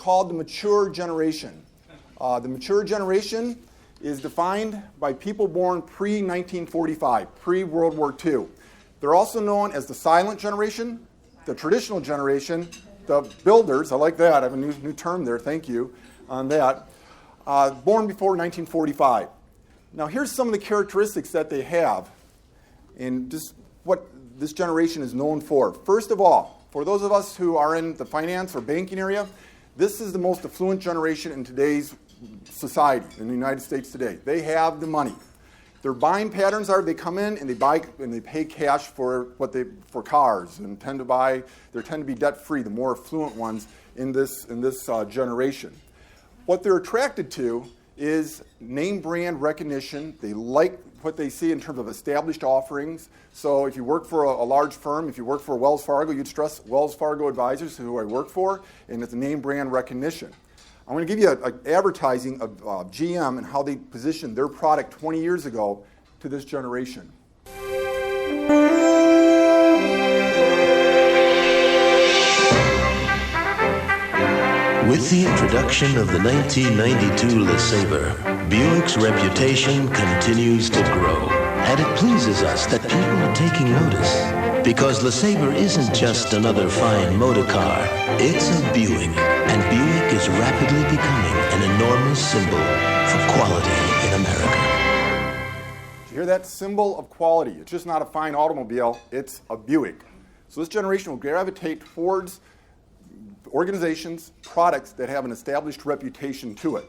called the mature generation. The mature generation is defined by people born pre-1945, pre-World War II. They're also known as the silent generation, the traditional generation, the builders, I like that, I have a new term there, thank you on that, born before 1945. Now here's some of the characteristics that they have and just what this generation is known for. First of all, for those of us who are in the finance or banking area, this is the most affluent generation in today's society, in the United States today. They have the money. Their buying patterns are they come in and they buy and they pay cash for cars and tend to be debt free, the more affluent ones in this generation. What they're attracted to is name brand recognition. They like what they see in terms of established offerings. So if you work for a large firm, if you work for Wells Fargo, you'd trust Wells Fargo Advisors, who I work for, and it's name brand recognition. I'm going to give you an advertising of GM and how they positioned their product 20 years ago to this generation. With the introduction of the 1992 LeSabre, Buick's reputation continues to grow. And it pleases us that people are taking notice. Because LeSabre isn't just another fine motor car, it's a Buick. And Buick is rapidly becoming an enormous symbol for quality in America. Did you hear that? Symbol of quality. It's just not a fine automobile, it's a Buick. So this generation will gravitate towards organizations, products that have an established reputation to it.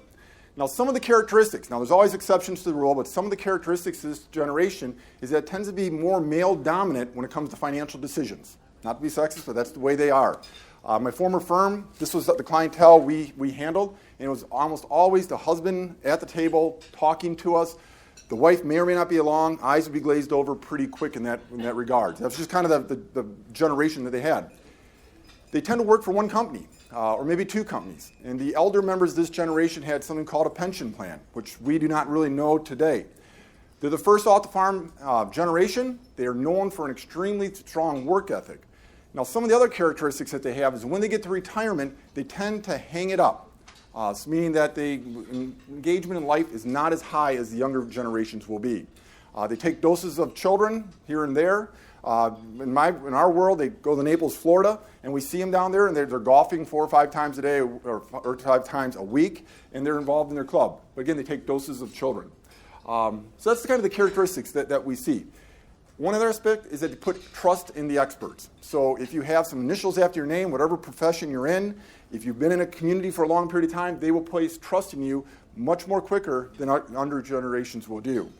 Now, some of the characteristics, now there's always exceptions to the rule, but some of the characteristics of this generation is that it tends to be more male-dominant when it comes to financial decisions. Not to be sexist, but that's the way they are. My former firm, this was the clientele we handled, and it was almost always the husband at the table talking to us. The wife may or may not be along. Eyes would be glazed over pretty quick in that regard. That's just kind of the generation that they had. They tend to work for one company, or maybe two companies. And the elder members of this generation had something called a pension plan, which we do not really know today. They're the first off-the-farm generation. They are known for an extremely strong work ethic. Now, some of the other characteristics that they have is when they get to retirement, they tend to hang it up, meaning that the engagement in life is not as high as the younger generations will be. They take doses of children here and there. In our world, they go to Naples, Florida, and we see them down there, and they're golfing 4 or 5 times a day or 5 times a week, and they're involved in their club. But again, they take doses of children. So that's kind of the characteristics that we see. One other aspect is that they put trust in the experts. So if you have some initials after your name, whatever profession you're in, if you've been in a community for a long period of time, they will place trust in you much more quicker than our younger generations will do.